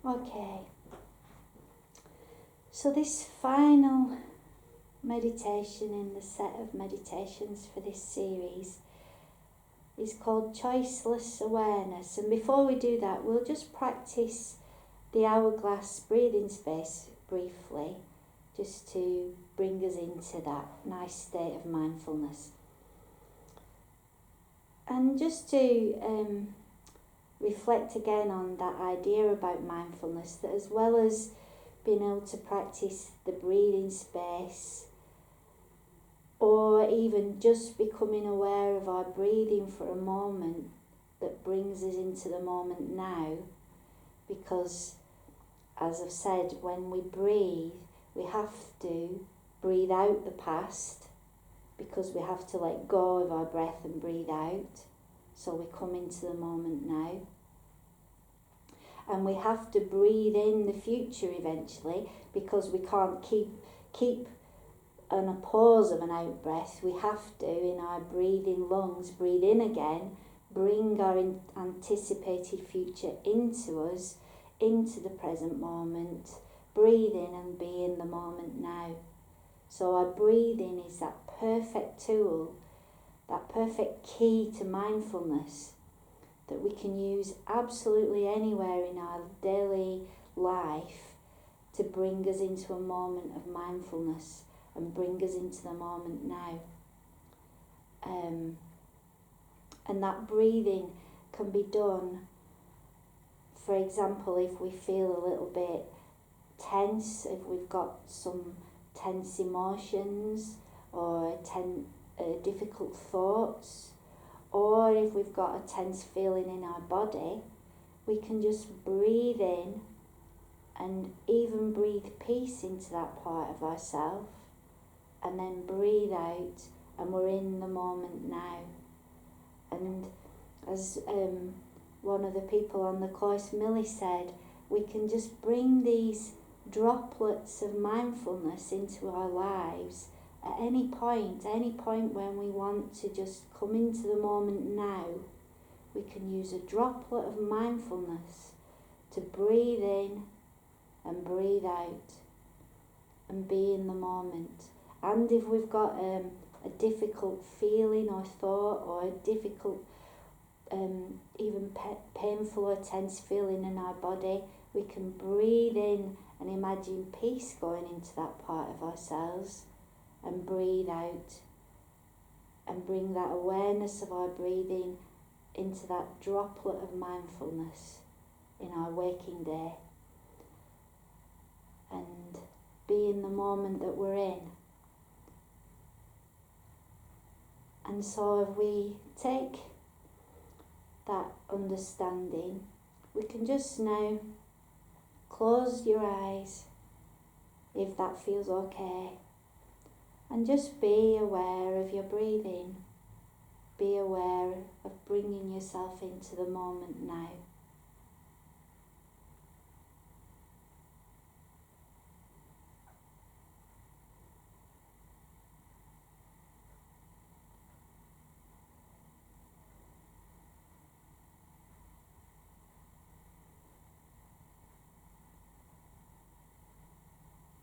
Okay, so this final meditation in the set of meditations for this series is called Choiceless Awareness. And before we do that, we'll just practice the Hourglass Breathing Space briefly, just to bring us into that nice state of mindfulness. And just to reflect again on that idea about mindfulness, that as well as being able to practice the breathing space, or even just becoming aware of our breathing for a moment, that brings us into the moment now, because as I've said, when we breathe, we have to breathe out the past, because we have to let go of our breath and breathe out, so we come into the moment now. And we have to breathe in the future eventually, because we can't keep on a pause of an out breath. We have to, in our breathing lungs, breathe in again, bring our anticipated future into us, into the present moment, breathe in and be in the moment now. So our breathing is that perfect tool, that perfect key to mindfulness that we can use absolutely anywhere in our daily life to bring us into a moment of mindfulness and bring us into the moment now. And that breathing can be done, for example, if we feel a little bit tense, if we've got some tense emotions or difficult thoughts, or if we've got a tense feeling in our body, we can just breathe in and even breathe peace into that part of ourselves, and then breathe out, and we're in the moment now. And as one of the people on the course, Millie, said, we can just bring these droplets of mindfulness into our lives at any point when we want to just come into the moment now. We can use a droplet of mindfulness to breathe in and breathe out and be in the moment. And if we've got a difficult feeling or thought, or a difficult, even painful or tense feeling in our body, we can breathe in and imagine peace going into that part of ourselves, and breathe out and bring that awareness of our breathing into that droplet of mindfulness in our waking day, and be in the moment that we're in. And so if we take that understanding, we can just now close your eyes, if that feels okay, and just be aware of your breathing. Be aware of bringing yourself into the moment now.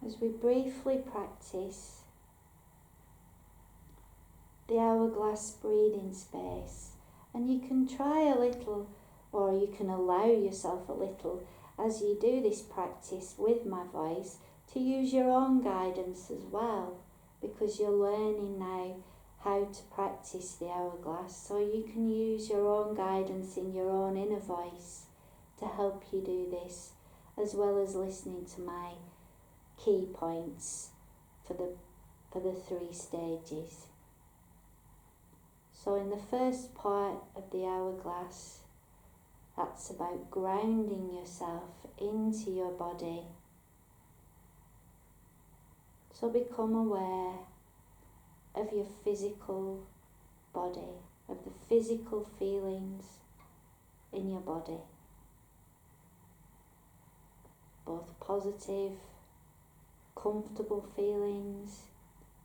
As we briefly practice the Hourglass Breathing Space, and you can try a little, or you can allow yourself a little, as you do this practice with my voice, to use your own guidance as well, because you're learning now how to practice the Hourglass, so you can use your own guidance in your own inner voice to help you do this, as well as listening to my key points for the 3 stages. So in the first part of the Hourglass, that's about grounding yourself into your body. So become aware of your physical body, of the physical feelings in your body, both positive, comfortable feelings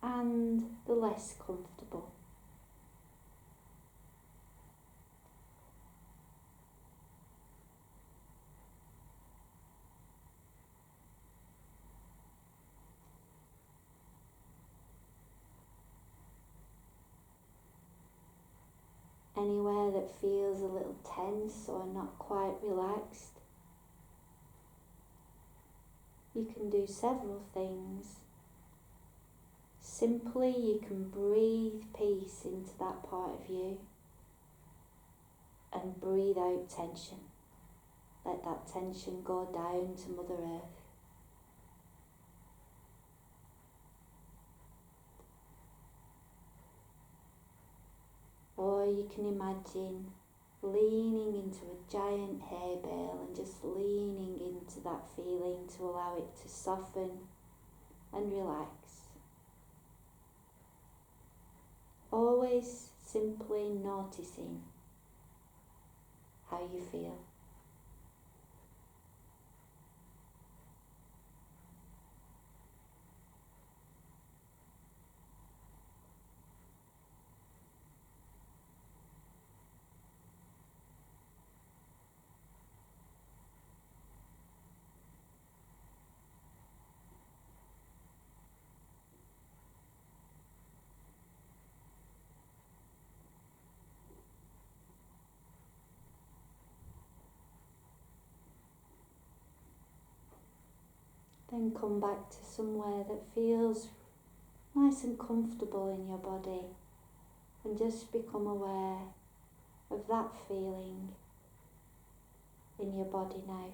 and the less comfortable. anywhere that feels a little tense or not quite relaxed. You can do several things. Simply, you can breathe peace into that part of you and breathe out tension. Let that tension go down to Mother Earth. Or you can imagine leaning into a giant hay bale and just leaning into that feeling to allow it to soften and relax. Always simply noticing how you feel. Then come back to somewhere that feels nice and comfortable in your body and just become aware of that feeling in your body now.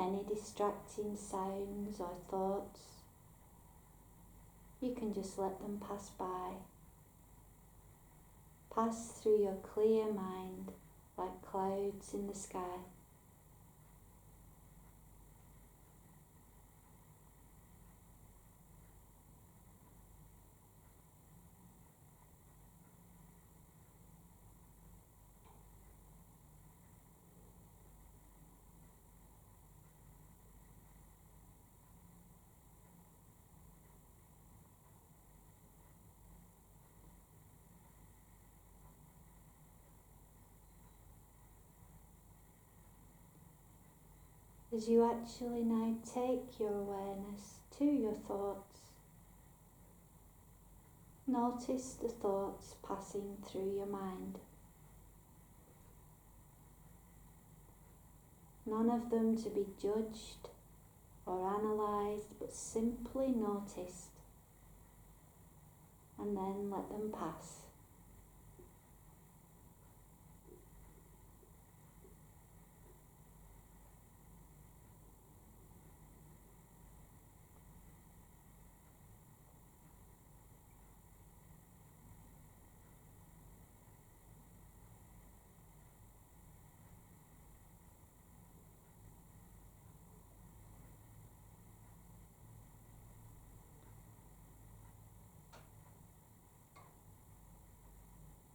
Any distracting sounds or thoughts, you can just let them pass by. Pass through your clear mind like clouds in the sky. As you actually now take your awareness to your thoughts, notice the thoughts passing through your mind. None of them to be judged or analysed, but simply noticed, and then let them pass.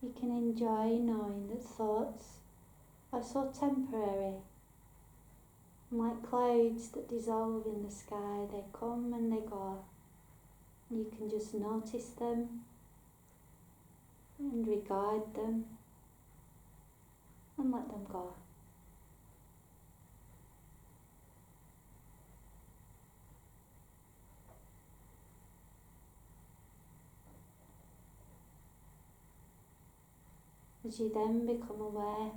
You can enjoy knowing that thoughts are so temporary, and like clouds that dissolve in the sky, they come and they go. You can just notice them and regard them and let them go. As you then become aware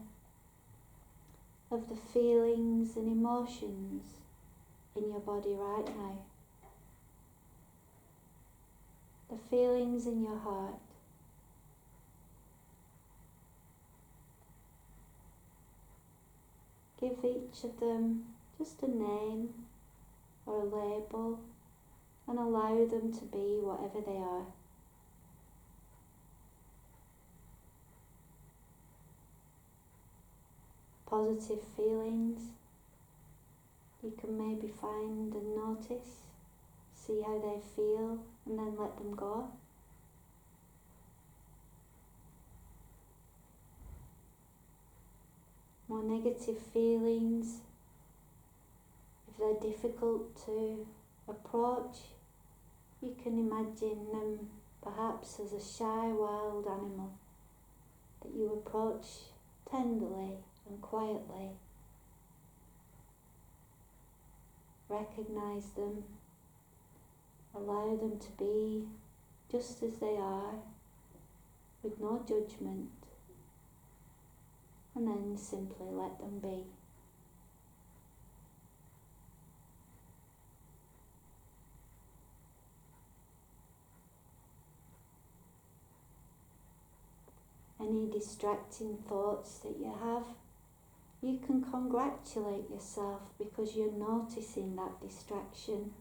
of the feelings and emotions in your body right now, the feelings in your heart, give each of them just a name or a label and allow them to be whatever they are. Positive feelings, you can maybe find and notice, see how they feel, and then let them go. More negative feelings, if they're difficult to approach, you can imagine them perhaps as a shy wild animal that you approach tenderly and quietly. Recognize them, allow them to be just as they are, with no judgment, and then simply let them be. Any distracting thoughts that you have, you can congratulate yourself because you're noticing that distraction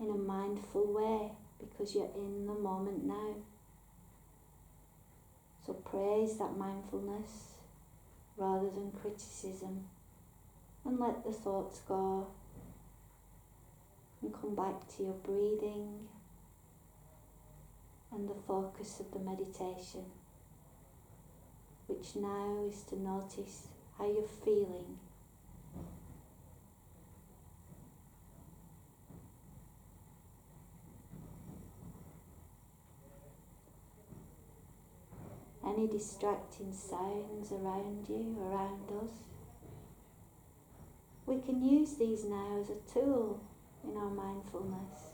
in a mindful way, because you're in the moment now. So praise that mindfulness rather than criticism, and let the thoughts go and come back to your breathing and the focus of the meditation, which now is to notice how you're feeling. Any distracting sounds around you, around us, we can use these now as a tool in our mindfulness.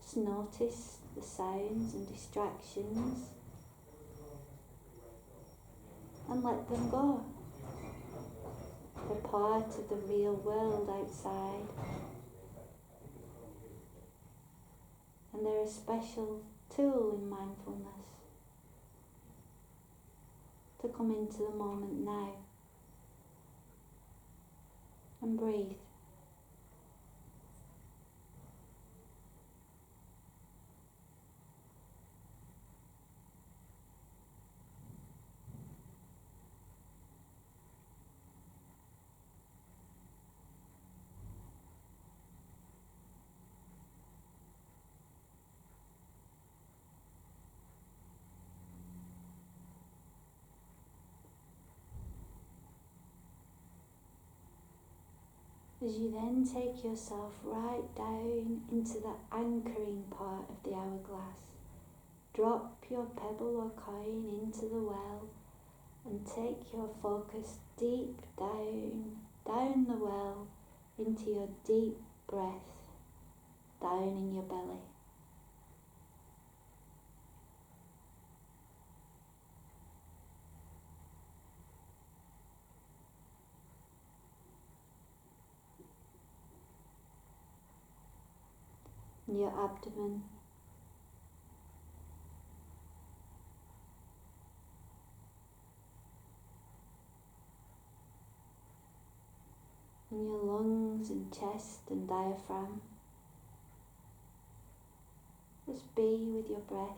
Just notice the sounds and distractions and let them go. They're part of the real world outside, and they're a special tool in mindfulness to come into the moment now and breathe. As you then take yourself right down into the anchoring part of the hourglass, drop your pebble or coin into the well and take your focus deep down the well into your deep breath, down in your belly. In your abdomen, in your lungs and chest and diaphragm. Just be with your breath.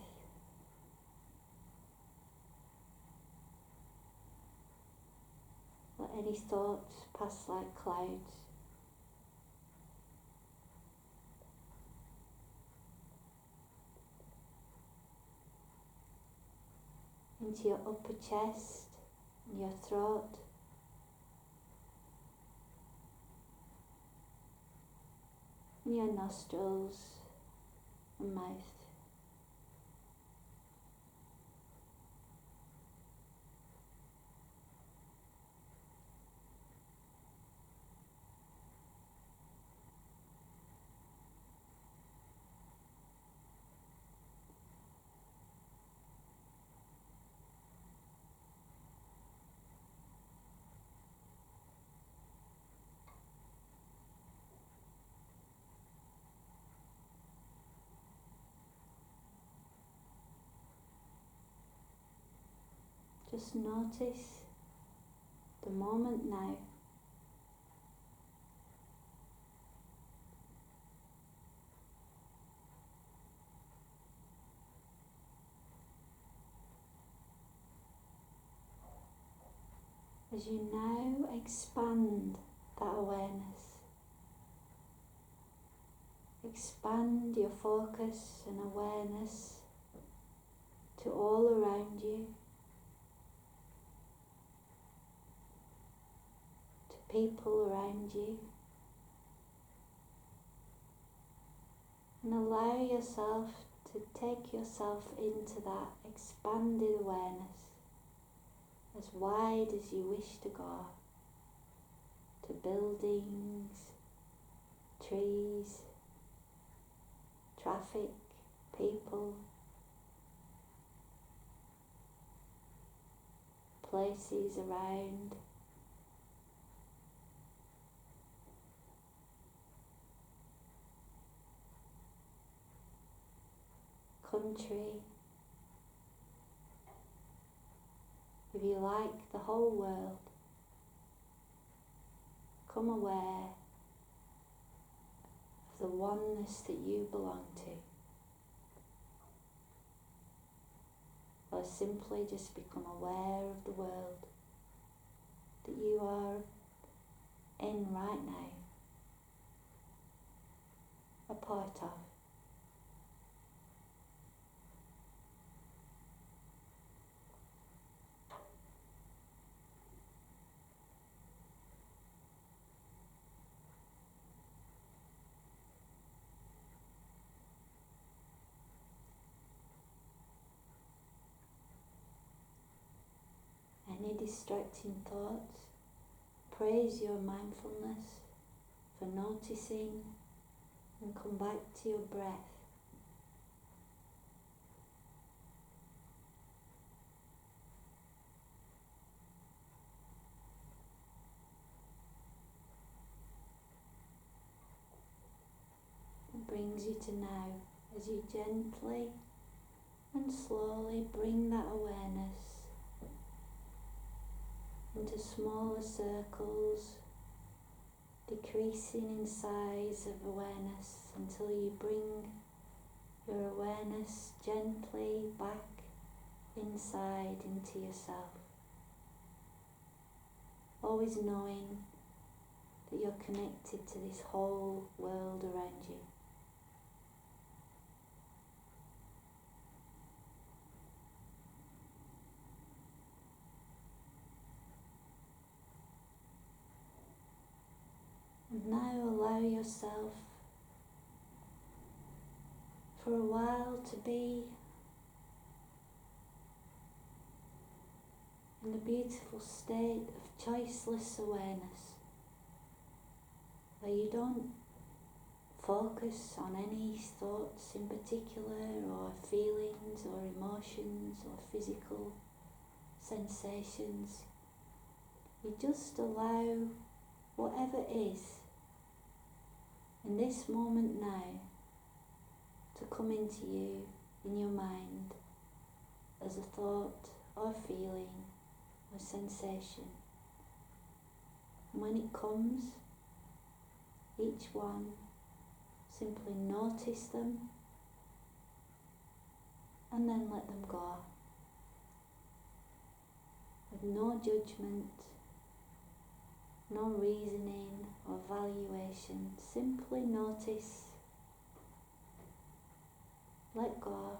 Let any thoughts pass like clouds. Into your upper chest and your throat. And your nostrils and mouth. Just notice the moment now. As you now expand that awareness, expand your focus and awareness to all around you, people around you, And allow yourself to take yourself into that expanded awareness, as wide as you wish to go, to buildings, trees, traffic, people, places around. Country, if you like, the whole world. Come aware of the oneness that you belong to, or simply just become aware of the world that you are in right now, a part of. Any distracting thoughts, praise your mindfulness for noticing, and come back to your breath. It brings you to now as you gently and slowly bring that awareness into smaller circles, decreasing in size of awareness until you bring your awareness gently back inside into yourself. Always knowing that you're connected to this whole world around you. And now allow yourself for a while to be in the beautiful state of choiceless awareness, where you don't focus on any thoughts in particular, or feelings or emotions or physical sensations. You just allow whatever is in this moment now to come into you in your mind as a thought or feeling or sensation. And when it comes, each one, simply notice them and then let them go, with no judgment, no reasoning or valuation. Simply notice, let go,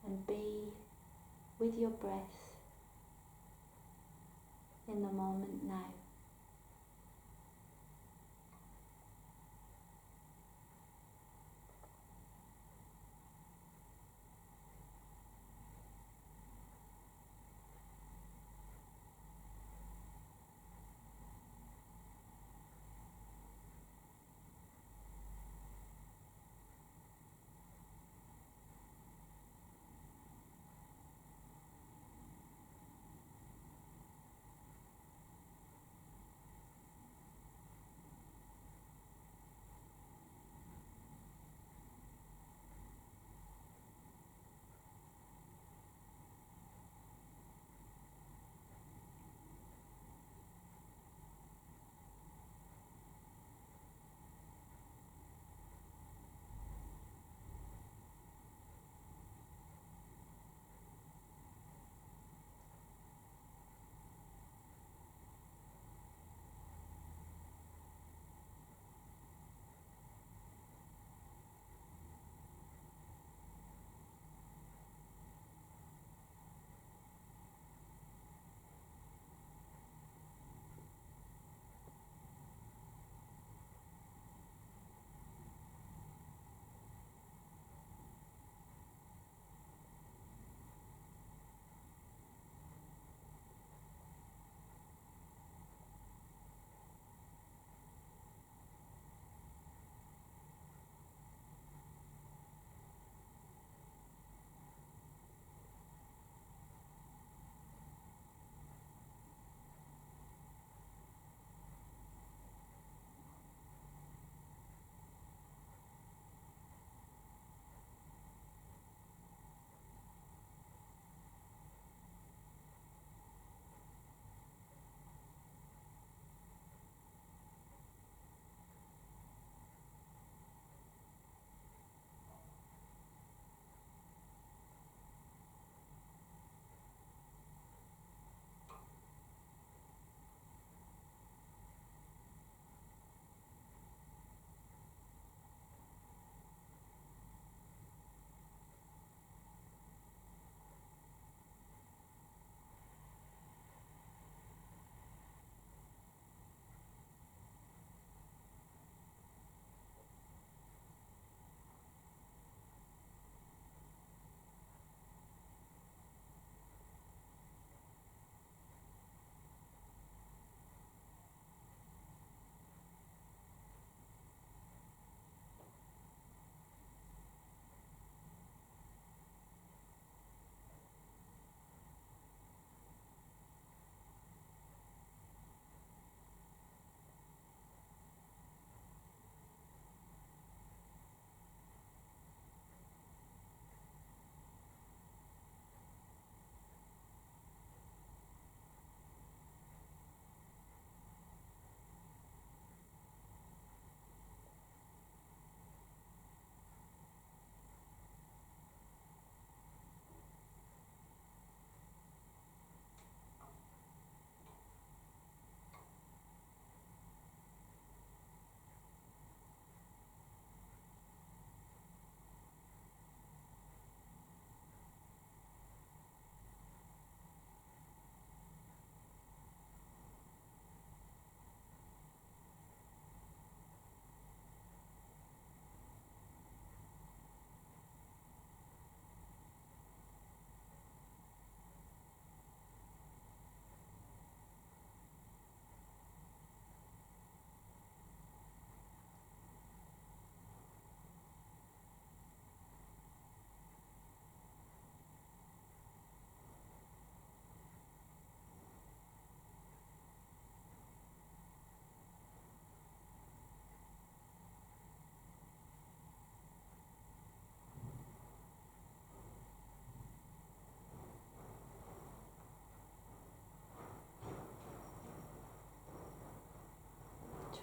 and be with your breath in the moment now.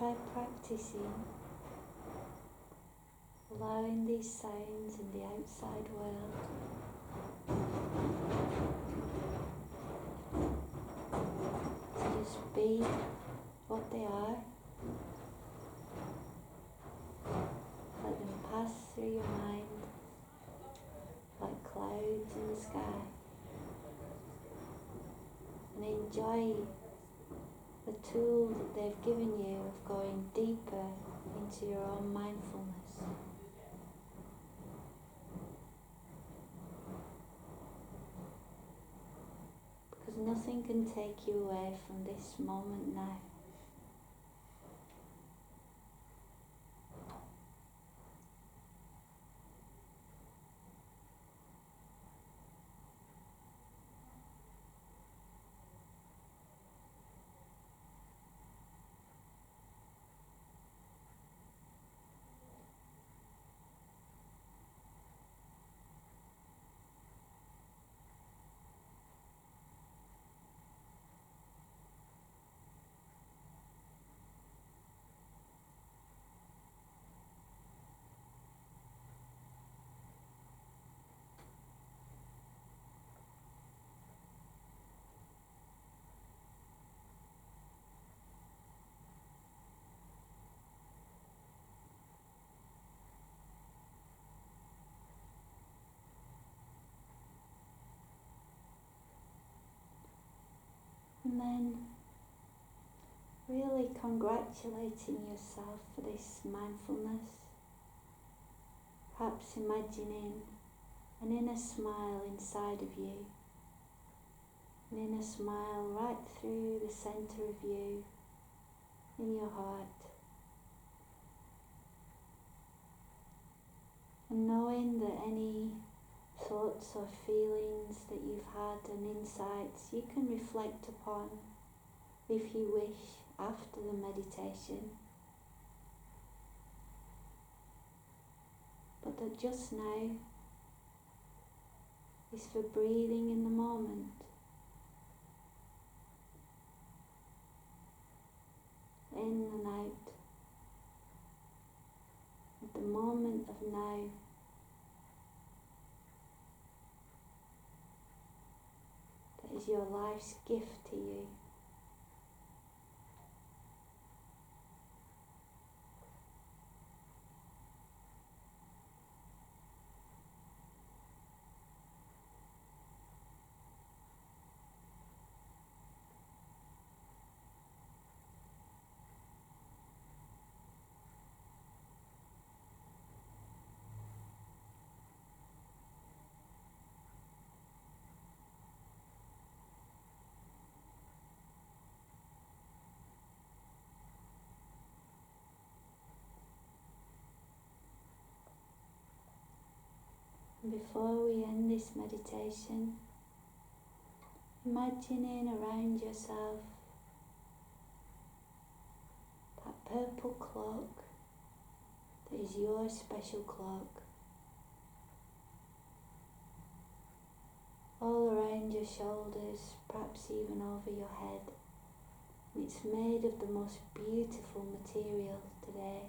try practicing, allowing these sounds in the outside world to just be what they are. Let them pass through your mind like clouds in the sky, and enjoy the tool that they've given you of going deeper into your own mindfulness. Because nothing can take you away from this moment now. And then really congratulating yourself for this mindfulness. Perhaps imagining an inner smile inside of you. An inner smile right through the centre of you, in your heart. And knowing that any thoughts or feelings that you've had and insights you can reflect upon, if you wish, after the meditation. But that just now is for breathing in the moment. In and out. At the moment of now. That is your life's gift to you. And before we end this meditation, imagining around yourself that purple cloak that is your special cloak. All around your shoulders, perhaps even over your head. And it's made of the most beautiful material today.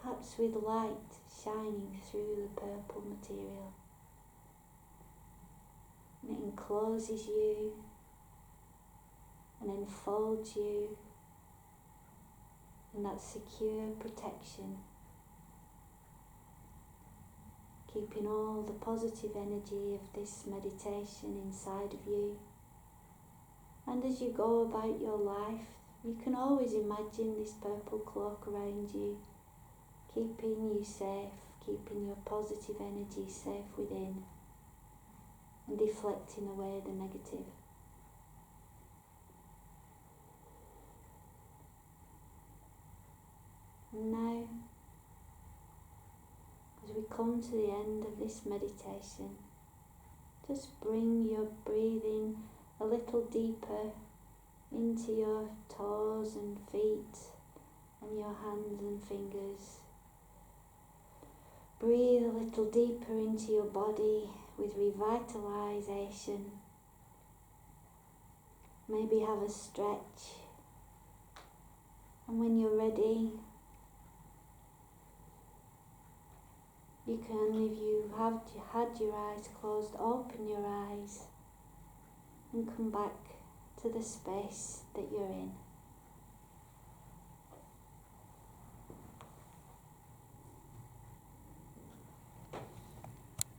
Perhaps with light shining through the purple material. And it encloses you and enfolds you in that secure protection, keeping all the positive energy of this meditation inside of you. And as you go about your life, you can always imagine this purple cloak around you, keeping you safe, keeping your positive energy safe within, and deflecting away the negative. And now, as we come to the end of this meditation, just bring your breathing a little deeper into your toes and feet and your hands and fingers. Breathe a little deeper into your body with revitalization. Maybe have a stretch And when you're ready, you can, if you have had your eyes closed, open your eyes and come back to the space that you're in.